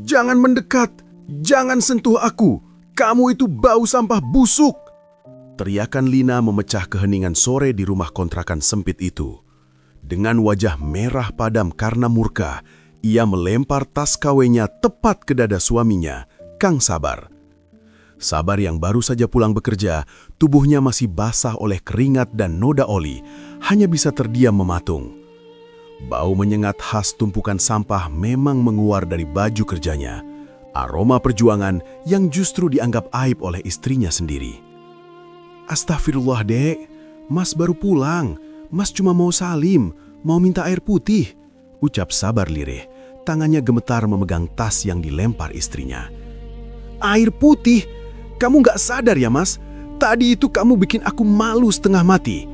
Jangan mendekat! Jangan sentuh aku! Kamu itu bau sampah busuk!" Teriakan Lina memecah keheningan sore di rumah kontrakan sempit itu. Dengan wajah merah padam karena murka, ia melempar tas KW-nya tepat ke dada suaminya, Kang Sabar. Sabar yang baru saja pulang bekerja, tubuhnya masih basah oleh keringat dan noda oli, hanya bisa terdiam mematung. Bau menyengat khas tumpukan sampah memang menguar dari baju kerjanya. Aroma perjuangan yang justru dianggap aib oleh istrinya sendiri. "Astagfirullah, Dek. Mas baru pulang. Mas cuma mau salim, mau minta air putih," ucap Sabar lirih. Tangannya gemetar memegang tas yang dilempar istrinya. "Air putih? Kamu nggak sadar ya, Mas? Tadi itu kamu bikin aku malu setengah mati."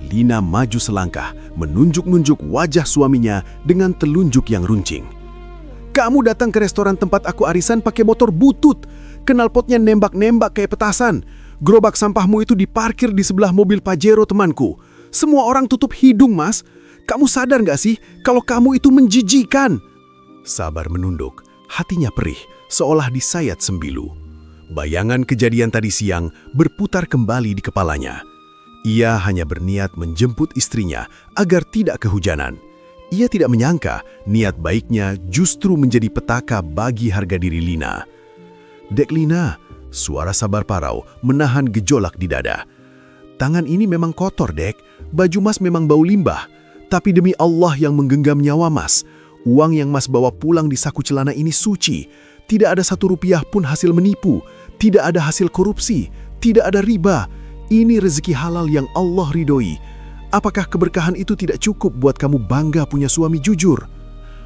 Lina maju selangkah, menunjuk-nunjuk wajah suaminya dengan telunjuk yang runcing. "Kamu datang ke restoran tempat aku arisan pakai motor butut. Knalpotnya nembak-nembak kayak petasan. Gerobak sampahmu itu diparkir di sebelah mobil Pajero temanku. Semua orang tutup hidung, Mas. Kamu sadar nggak sih kalau kamu itu menjijikan?" Sabar menunduk, hatinya perih, seolah disayat sembilu. Bayangan kejadian tadi siang berputar kembali di kepalanya. Ia hanya berniat menjemput istrinya agar tidak kehujanan. Ia tidak menyangka niat baiknya justru menjadi petaka bagi harga diri Lina. "Dek Lina," suara Sabar parau menahan gejolak di dada. "Tangan ini memang kotor, Dek. Baju Mas memang bau limbah. Tapi demi Allah yang menggenggam nyawa Mas, uang yang Mas bawa pulang di saku celana ini suci. Tidak ada Rp1 pun hasil menipu. Tidak ada hasil korupsi. Tidak ada riba. Ini rezeki halal yang Allah ridhoi. Apakah keberkahan itu tidak cukup buat kamu bangga punya suami jujur?"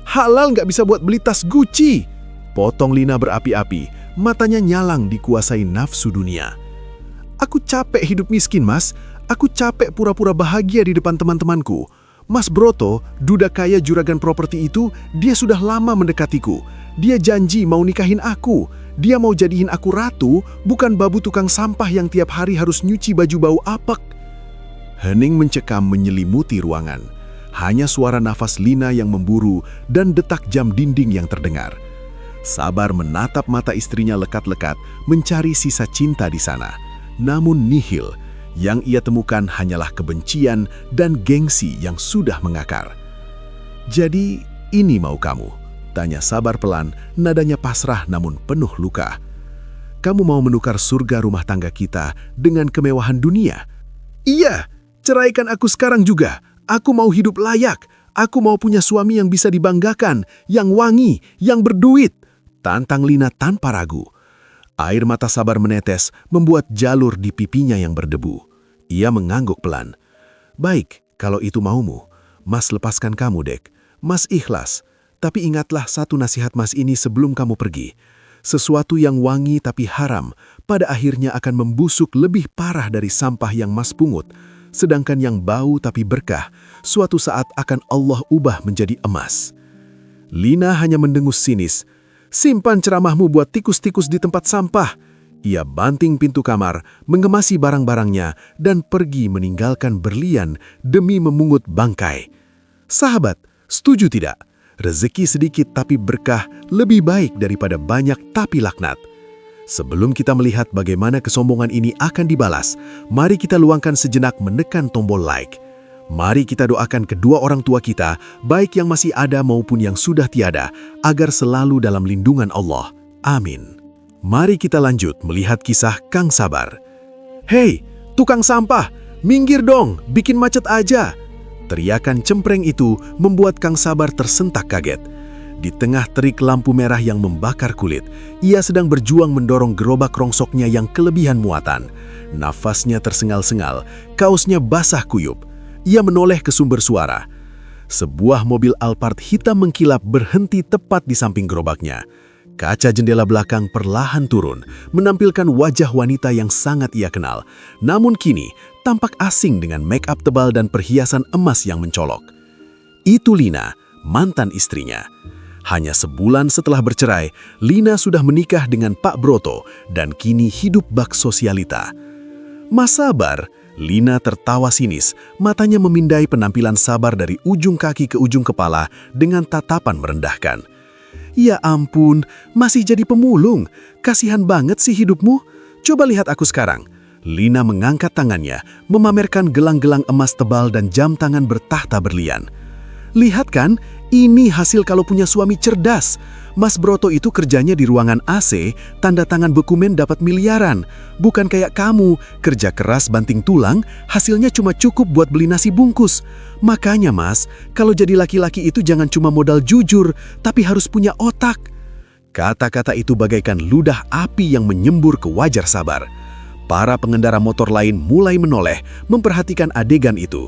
"Halal nggak bisa buat beli tas Gucci!" potong Lina berapi-api, matanya nyalang dikuasai nafsu dunia. "Aku capek hidup miskin, Mas. Aku capek pura-pura bahagia di depan teman-temanku. Mas Broto, duda kaya juragan properti itu, dia sudah lama mendekatiku. Dia janji mau nikahin aku. Dia mau jadiin aku ratu, bukan babu tukang sampah yang tiap hari harus nyuci baju bau apek." Hening mencekam menyelimuti ruangan. Hanya suara nafas Lina yang memburu dan detak jam dinding yang terdengar. Sabar menatap mata istrinya lekat-lekat, mencari sisa cinta di sana. Namun nihil, yang ia temukan hanyalah kebencian dan gengsi yang sudah mengakar. "Jadi ini mau kamu?" tanya Sabar pelan, nadanya pasrah namun penuh luka. "Kamu mau menukar surga rumah tangga kita dengan kemewahan dunia?" "Iya, ceraikan aku sekarang juga. Aku mau hidup layak. Aku mau punya suami yang bisa dibanggakan, yang wangi, yang berduit," tantang Lina tanpa ragu. Air mata Sabar menetes, membuat jalur di pipinya yang berdebu. Ia mengangguk pelan. "Baik, kalau itu maumu. Mas lepaskan kamu, Dek. Mas ikhlas. Tapi ingatlah satu nasihat Mas ini sebelum kamu pergi. Sesuatu yang wangi tapi haram, pada akhirnya akan membusuk lebih parah dari sampah yang Mas pungut. Sedangkan yang bau tapi berkah, suatu saat akan Allah ubah menjadi emas." Lina hanya mendengus sinis. "Simpan ceramahmu buat tikus-tikus di tempat sampah." Ia banting pintu kamar, mengemasi barang-barangnya, dan pergi meninggalkan berlian demi memungut bangkai. Sahabat, setuju tidak? Rezeki sedikit tapi berkah lebih baik daripada banyak tapi laknat. Sebelum kita melihat bagaimana kesombongan ini akan dibalas, mari kita luangkan sejenak menekan tombol like. Mari kita doakan kedua orang tua kita, baik yang masih ada maupun yang sudah tiada, agar selalu dalam lindungan Allah. Amin. Mari kita lanjut melihat kisah Kang Sabar. "Hei, tukang sampah, minggir dong, bikin macet aja!" Teriakan cempreng itu membuat Kang Sabar tersentak kaget. Di tengah terik lampu merah yang membakar kulit, ia sedang berjuang mendorong gerobak rongsoknya yang kelebihan muatan. Nafasnya tersengal-sengal, kaosnya basah kuyup. Ia menoleh ke sumber suara. Sebuah mobil Alphard hitam mengkilap berhenti tepat di samping gerobaknya. Kaca jendela belakang perlahan turun, menampilkan wajah wanita yang sangat ia kenal. Namun kini, tampak asing dengan make-up tebal dan perhiasan emas yang mencolok. Itu Lina, mantan istrinya. Hanya sebulan setelah bercerai, Lina sudah menikah dengan Pak Broto dan kini hidup bak sosialita. "Mas Sabar," Lina tertawa sinis, matanya memindai penampilan Sabar dari ujung kaki ke ujung kepala dengan tatapan merendahkan. Ya ampun, masih jadi pemulung. Kasihan banget sih hidupmu. Coba lihat aku sekarang. Lina mengangkat tangannya, memamerkan gelang-gelang emas tebal dan jam tangan bertahta berlian. Lihat kan, ini hasil kalau punya suami cerdas. Mas Broto itu kerjanya di ruangan AC, tanda tangan dokumen dapat miliaran. Bukan kayak kamu, kerja keras banting tulang, hasilnya cuma cukup buat beli nasi bungkus. Makanya mas, kalau jadi laki-laki itu jangan cuma modal jujur, tapi harus punya otak. Kata-kata itu bagaikan ludah api yang menyembur ke wajar Sabar. Para pengendara motor lain mulai menoleh, memperhatikan adegan itu.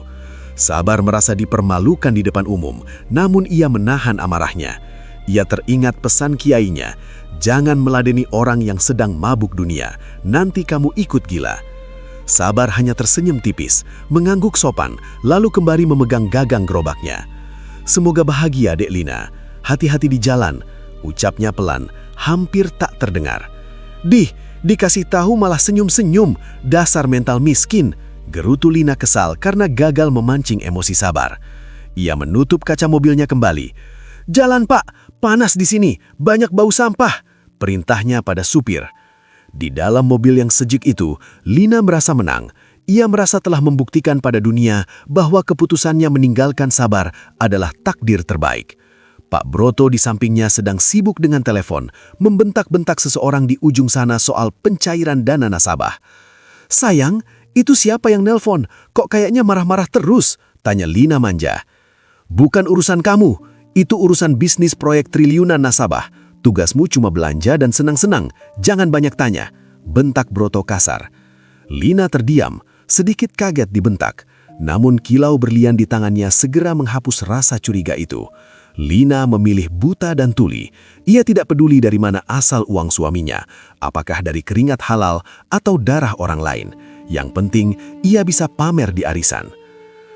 Sabar merasa dipermalukan di depan umum, namun ia menahan amarahnya. Ia teringat pesan kiainya, jangan meladeni orang yang sedang mabuk dunia, nanti kamu ikut gila. Sabar hanya tersenyum tipis, mengangguk sopan, lalu kembali memegang gagang gerobaknya. Semoga bahagia, Dek Lina. Hati-hati di jalan, ucapnya pelan, hampir tak terdengar. Dikasih tahu malah senyum-senyum, dasar mental miskin. Gerutu Lina kesal karena gagal memancing emosi Sabar. Ia menutup kaca mobilnya kembali. Jalan pak, panas di sini, banyak bau sampah, perintahnya pada supir. Di dalam mobil yang sejuk itu, Lina merasa menang. Ia merasa telah membuktikan pada dunia bahwa keputusannya meninggalkan Sabar adalah takdir terbaik. Pak Broto di sampingnya sedang sibuk dengan telepon, membentak-bentak seseorang di ujung sana soal pencairan dana nasabah. Sayang, itu siapa yang nelpon? Kok kayaknya marah-marah terus? Tanya Lina manja. Bukan urusan kamu. Itu urusan bisnis proyek triliunan nasabah. Tugasmu cuma belanja dan senang-senang. Jangan banyak tanya. Bentak Broto kasar. Lina terdiam, sedikit kaget dibentak. Namun kilau berlian di tangannya segera menghapus rasa curiga itu. Lina memilih buta dan tuli. Ia tidak peduli dari mana asal uang suaminya. Apakah dari keringat halal atau darah orang lain. Yang penting, ia bisa pamer di arisan.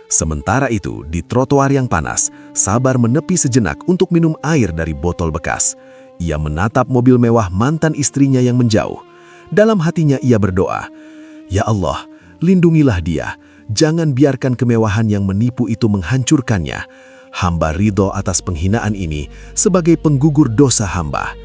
Sementara itu, di trotoar yang panas, Sabar menepi sejenak untuk minum air dari botol bekas. Ia menatap mobil mewah mantan istrinya yang menjauh. Dalam hatinya ia berdoa, "Ya Allah, lindungilah dia. Jangan biarkan kemewahan yang menipu itu menghancurkannya. Hamba ridho atas penghinaan ini sebagai penggugur dosa hamba."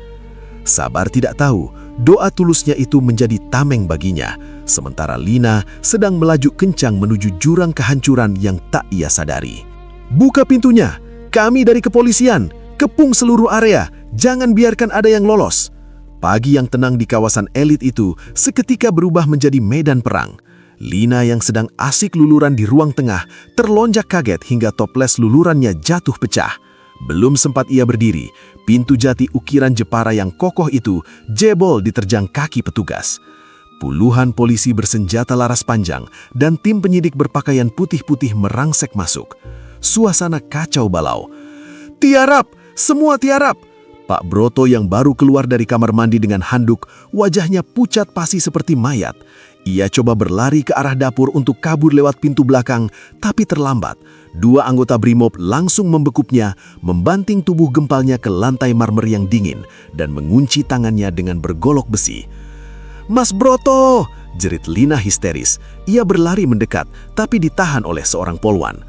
Sabar tidak tahu, doa tulusnya itu menjadi tameng baginya. Sementara Lina sedang melaju kencang menuju jurang kehancuran yang tak ia sadari. "Buka pintunya! Kami dari kepolisian! Kepung seluruh area! Jangan biarkan ada yang lolos!" Pagi yang tenang di kawasan elit itu seketika berubah menjadi medan perang. Lina yang sedang asik luluran di ruang tengah terlonjak kaget hingga toples lulurannya jatuh pecah. Belum sempat ia berdiri, pintu jati ukiran Jepara yang kokoh itu jebol diterjang kaki petugas. Puluhan polisi bersenjata laras panjang dan tim penyidik berpakaian putih-putih merangsek masuk. Suasana kacau balau. "Tiarap! Semua tiarap!" Pak Broto yang baru keluar dari kamar mandi dengan handuk, wajahnya pucat pasi seperti mayat. Ia coba berlari ke arah dapur untuk kabur lewat pintu belakang, tapi terlambat. Dua anggota Brimob langsung membekupnya, membanting tubuh gempalnya ke lantai marmer yang dingin, dan mengunci tangannya dengan bergolok besi. "Mas Broto!" jerit Lina histeris. Ia berlari mendekat, tapi ditahan oleh seorang polwan.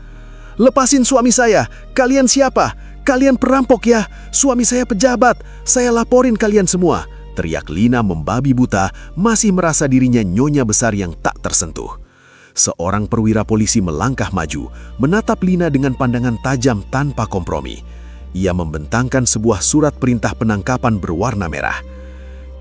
"Lepasin suami saya! Kalian siapa? Kalian perampok ya? Suami saya pejabat! Saya laporin kalian semua!" teriak Lina membabi buta, masih merasa dirinya nyonya besar yang tak tersentuh. Seorang perwira polisi melangkah maju, menatap Lina dengan pandangan tajam tanpa kompromi. Ia membentangkan sebuah surat perintah penangkapan berwarna merah.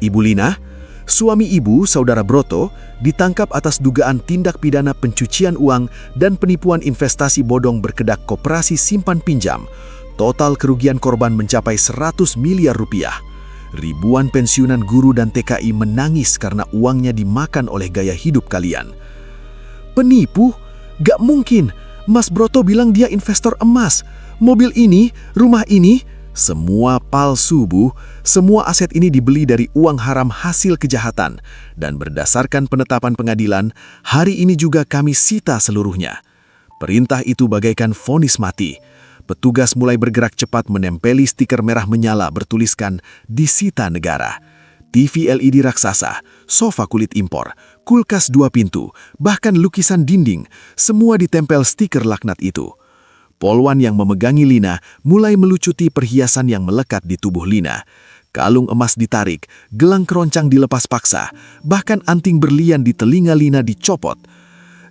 "Ibu Lina, suami ibu, saudara Broto, ditangkap atas dugaan tindak pidana pencucian uang dan penipuan investasi bodong berkedak koperasi simpan pinjam. Total kerugian korban mencapai 100 miliar rupiah. Ribuan pensiunan guru dan TKI menangis karena uangnya dimakan oleh gaya hidup kalian." "Penipu? Gak mungkin. Mas Broto bilang dia investor emas. Mobil ini, rumah ini, semua palsu, Bu. Semua aset ini dibeli dari uang haram hasil kejahatan. Dan berdasarkan penetapan pengadilan, hari ini juga kami sita seluruhnya." Perintah itu bagaikan vonis mati. Petugas mulai bergerak cepat menempeli stiker merah menyala bertuliskan "Disita Negara". TV LED raksasa, sofa kulit impor, kulkas 2 pintu, bahkan lukisan dinding, semua ditempel stiker laknat itu. Polwan yang memegangi Lina mulai melucuti perhiasan yang melekat di tubuh Lina. Kalung emas ditarik, gelang keroncang dilepas paksa, bahkan anting berlian di telinga Lina dicopot.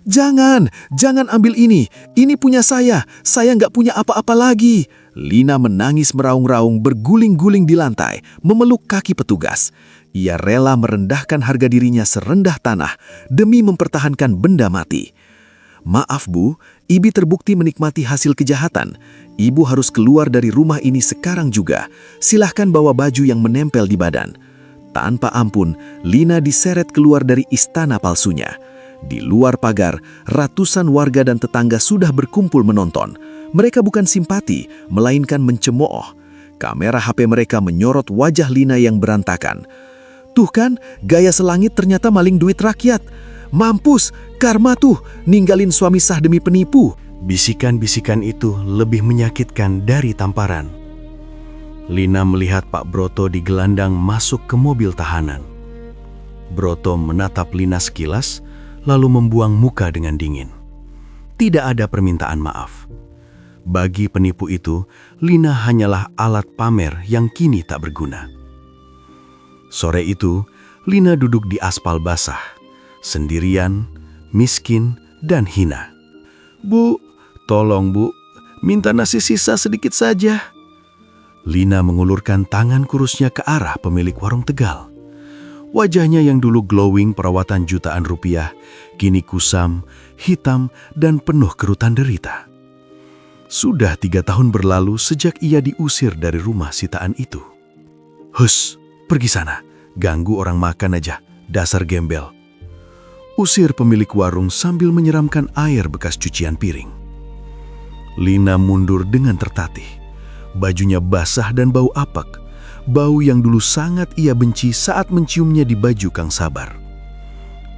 Jangan ambil ini punya saya nggak punya apa-apa lagi. Lina menangis meraung-raung berguling-guling di lantai, memeluk kaki petugas. Ia rela merendahkan harga dirinya serendah tanah demi mempertahankan benda mati. Maaf Bu, Ibi terbukti menikmati hasil kejahatan. Ibu harus keluar dari rumah ini sekarang juga. Silahkan bawa baju yang menempel di badan. Tanpa ampun, Lina diseret keluar dari istana palsunya. Di luar pagar, ratusan warga dan tetangga sudah berkumpul menonton. Mereka bukan simpati, melainkan mencemooh. Kamera HP mereka menyorot wajah Lina yang berantakan. Tuh kan, gaya selangit ternyata maling duit rakyat. Mampus, karma tuh, ninggalin suami sah demi penipu. Bisikan-bisikan itu lebih menyakitkan dari tamparan. Lina melihat Pak Broto digelandang masuk ke mobil tahanan. Broto menatap Lina sekilas, lalu membuang muka dengan dingin. Tidak ada permintaan maaf. Bagi penipu itu, Lina hanyalah alat pamer yang kini tak berguna. Sore itu, Lina duduk di aspal basah, sendirian, miskin, dan hina. Bu, tolong Bu, minta nasi sisa sedikit saja. Lina mengulurkan tangan kurusnya ke arah pemilik warung Tegal. Wajahnya yang dulu glowing perawatan jutaan rupiah, kini kusam, hitam, dan penuh kerutan derita. Sudah 3 tahun berlalu sejak ia diusir dari rumah sitaan itu. Hus, pergi sana, ganggu orang makan aja, dasar gembel. Usir pemilik warung sambil menyeramkan air bekas cucian piring. Lina mundur dengan tertatih. Bajunya basah dan bau apek. Bau yang dulu sangat ia benci saat menciumnya di baju Kang Sabar.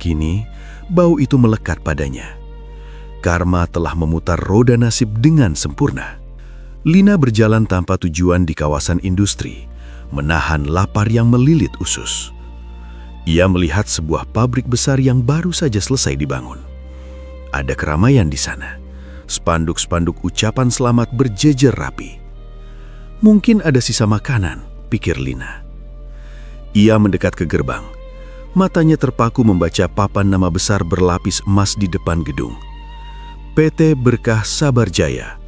Kini, bau itu melekat padanya. Karma telah memutar roda nasib dengan sempurna. Lina berjalan tanpa tujuan di kawasan industri, menahan lapar yang melilit usus. Ia melihat sebuah pabrik besar yang baru saja selesai dibangun. Ada keramaian di sana. Spanduk-spanduk ucapan selamat berjejer rapi. Mungkin ada sisa makanan, pikir Lina. Ia mendekat ke gerbang. Matanya terpaku membaca papan nama besar berlapis emas di depan gedung. PT Berkah Sabar Jaya,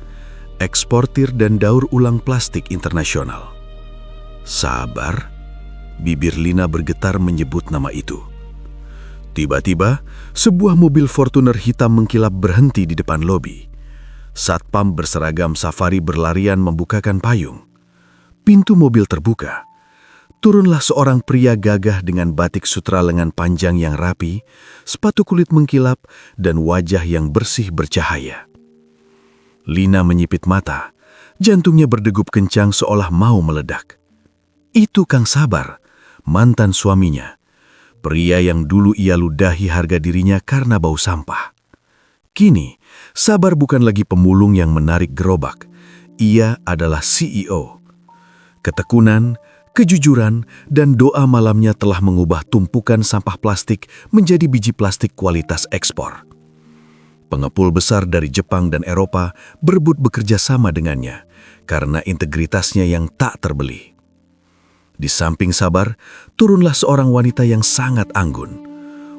eksportir dan daur ulang plastik internasional. Sabar? Bibir Lina bergetar menyebut nama itu. Tiba-tiba, sebuah mobil Fortuner hitam mengkilap berhenti di depan lobi. Satpam berseragam safari berlarian membukakan payung. Pintu mobil terbuka. Turunlah seorang pria gagah dengan batik sutra lengan panjang yang rapi, sepatu kulit mengkilap, dan wajah yang bersih bercahaya. Lina menyipit mata, jantungnya berdegup kencang seolah mau meledak. Itu Kang Sabar, mantan suaminya. Pria yang dulu ia ludahi harga dirinya karena bau sampah. Kini, Sabar bukan lagi pemulung yang menarik gerobak. Ia adalah CEO. Ketekunan, kejujuran, dan doa malamnya telah mengubah tumpukan sampah plastik menjadi biji plastik kualitas ekspor. Pengepul besar dari Jepang dan Eropa berebut bekerja sama dengannya karena integritasnya yang tak terbeli. Di samping Sabar, turunlah seorang wanita yang sangat anggun.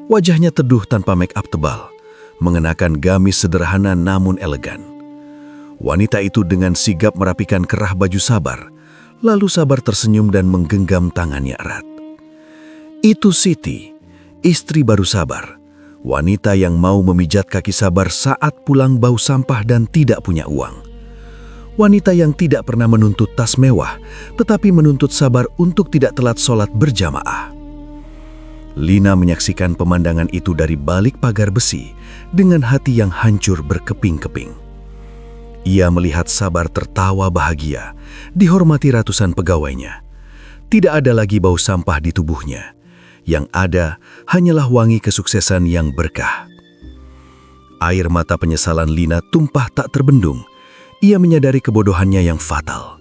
Wajahnya teduh tanpa make up tebal, mengenakan gamis sederhana namun elegan. Wanita itu dengan sigap merapikan kerah baju Sabar, lalu Sabar tersenyum dan menggenggam tangannya erat. Itu Siti, istri baru Sabar, wanita yang mau memijat kaki Sabar saat pulang bau sampah dan tidak punya uang. Wanita yang tidak pernah menuntut tas mewah, tetapi menuntut Sabar untuk tidak telat sholat berjamaah. Lina menyaksikan pemandangan itu dari balik pagar besi, dengan hati yang hancur berkeping-keping. Ia melihat Sabar tertawa bahagia, dihormati ratusan pegawainya. Tidak ada lagi bau sampah di tubuhnya. Yang ada hanyalah wangi kesuksesan yang berkah. Air mata penyesalan Lina tumpah tak terbendung. Ia menyadari kebodohannya yang fatal.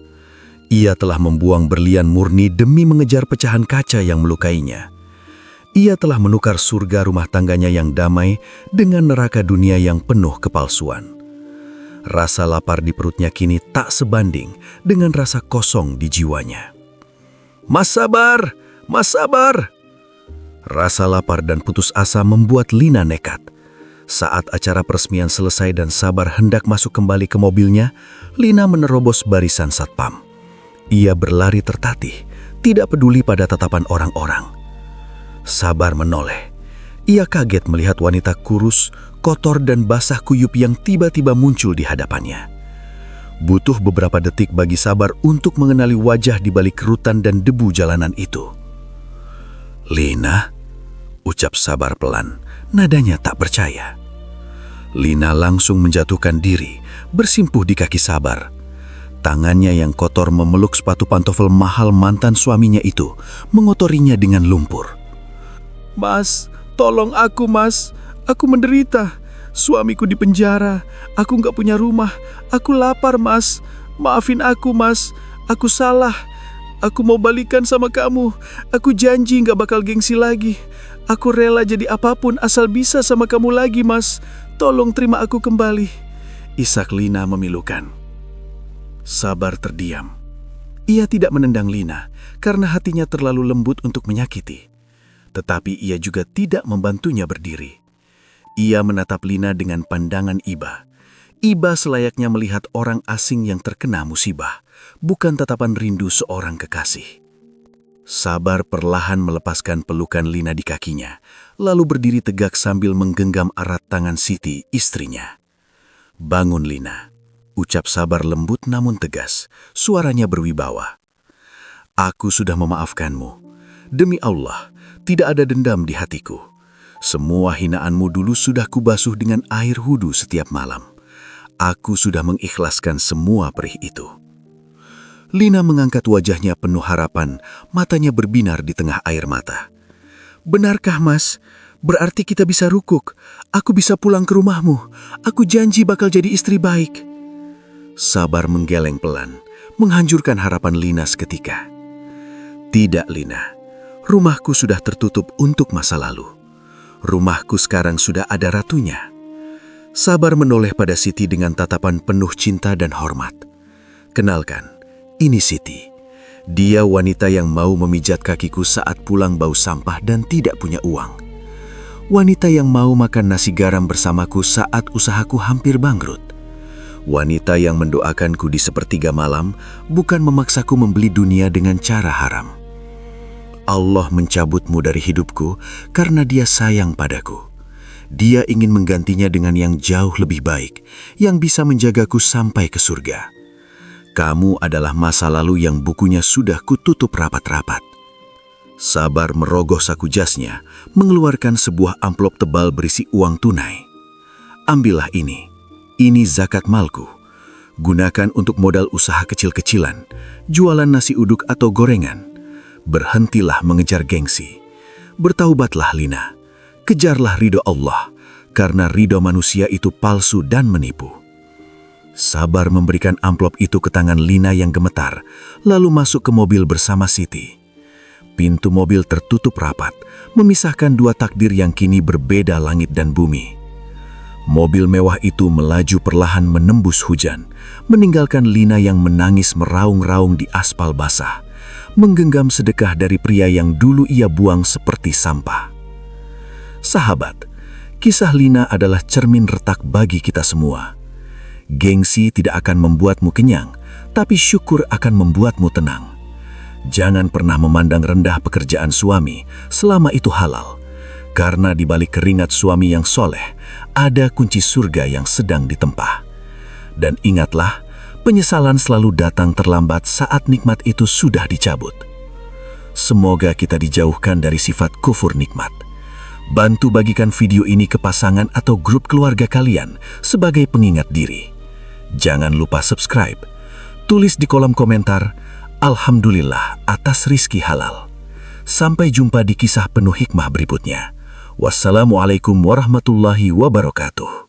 Ia telah membuang berlian murni demi mengejar pecahan kaca yang melukainya. Ia telah menukar surga rumah tangganya yang damai dengan neraka dunia yang penuh kepalsuan. Rasa lapar di perutnya kini tak sebanding dengan rasa kosong di jiwanya. "Mas sabar! Mas sabar!" Rasa lapar dan putus asa membuat Lina nekat. Saat acara peresmian selesai dan Sabar hendak masuk kembali ke mobilnya, Lina menerobos barisan satpam. Ia berlari tertatih, tidak peduli pada tatapan orang-orang. Sabar menoleh. Ia kaget melihat wanita kurus, kotor dan basah kuyup yang tiba-tiba muncul di hadapannya. Butuh beberapa detik bagi Sabar untuk mengenali wajah di balik kerutan dan debu jalanan itu. "Lina?" ucap Sabar pelan, nadanya tak percaya. Lina langsung menjatuhkan diri, bersimpuh di kaki Sabar. Tangannya yang kotor memeluk sepatu pantofel mahal mantan suaminya itu, mengotorinya dengan lumpur. "Mas, tolong aku mas, aku menderita. Suamiku di penjara, aku nggak punya rumah, aku lapar mas. Maafin aku mas, aku salah. Aku mau balikan sama kamu, aku janji nggak bakal gengsi lagi. Aku rela jadi apapun asal bisa sama kamu lagi mas. Tolong terima aku kembali." Isak Lina memilukan. Sabar terdiam. Ia tidak menendang Lina karena hatinya terlalu lembut untuk menyakiti. Tetapi ia juga tidak membantunya berdiri. Ia menatap Lina dengan pandangan iba. Iba selayaknya melihat orang asing yang terkena musibah, bukan tatapan rindu seorang kekasih. Sabar perlahan melepaskan pelukan Lina di kakinya, lalu berdiri tegak sambil menggenggam erat tangan Siti, istrinya. "Bangun Lina," ucap Sabar lembut namun tegas, suaranya berwibawa. "Aku sudah memaafkanmu. Demi Allah, tidak ada dendam di hatiku. Semua hinaanmu dulu sudah kubasuh dengan air wudu setiap malam. Aku sudah mengikhlaskan semua perih itu." Lina mengangkat wajahnya penuh harapan, matanya berbinar di tengah air mata. "Benarkah mas? Berarti kita bisa rukuk. Aku bisa pulang ke rumahmu. Aku janji bakal jadi istri baik." Sabar menggeleng pelan, menghancurkan harapan Lina seketika. "Tidak Lina, rumahku sudah tertutup untuk masa lalu. Rumahku sekarang sudah ada ratunya." Sabar menoleh pada Siti dengan tatapan penuh cinta dan hormat. "Kenalkan, ini Siti. Dia wanita yang mau memijat kakiku saat pulang bau sampah dan tidak punya uang. Wanita yang mau makan nasi garam bersamaku saat usahaku hampir bangkrut. Wanita yang mendoakanku di sepertiga malam, bukan memaksaku membeli dunia dengan cara haram. Allah mencabutmu dari hidupku karena dia sayang padaku. Dia ingin menggantinya dengan yang jauh lebih baik, yang bisa menjagaku sampai ke surga. Kamu adalah masa lalu yang bukunya sudah kututup rapat-rapat." Sabar merogoh saku jasnya, mengeluarkan sebuah amplop tebal berisi uang tunai. "Ambillah ini zakat malku. Gunakan untuk modal usaha kecil-kecilan, jualan nasi uduk atau gorengan. Berhentilah mengejar gengsi. Bertaubatlah Lina, kejarlah ridho Allah, karena ridho manusia itu palsu dan menipu." Sabar memberikan amplop itu ke tangan Lina yang gemetar, lalu masuk ke mobil bersama Siti. Pintu mobil tertutup rapat, memisahkan dua takdir yang kini berbeda langit dan bumi. Mobil mewah itu melaju perlahan menembus hujan, meninggalkan Lina yang menangis meraung-raung di aspal basah, menggenggam sedekah dari pria yang dulu ia buang seperti sampah. Sahabat, kisah Lina adalah cermin retak bagi kita semua. Gengsi tidak akan membuatmu kenyang, tapi syukur akan membuatmu tenang. Jangan pernah memandang rendah pekerjaan suami selama itu halal, karena di balik keringat suami yang soleh, ada kunci surga yang sedang ditempah. Dan ingatlah, penyesalan selalu datang terlambat saat nikmat itu sudah dicabut. Semoga kita dijauhkan dari sifat kufur nikmat. Bantu bagikan video ini ke pasangan atau grup keluarga kalian sebagai pengingat diri. Jangan lupa subscribe. Tulis di kolom komentar, "Alhamdulillah atas rizki halal." Sampai jumpa di kisah penuh hikmah berikutnya. Wassalamualaikum warahmatullahi wabarakatuh.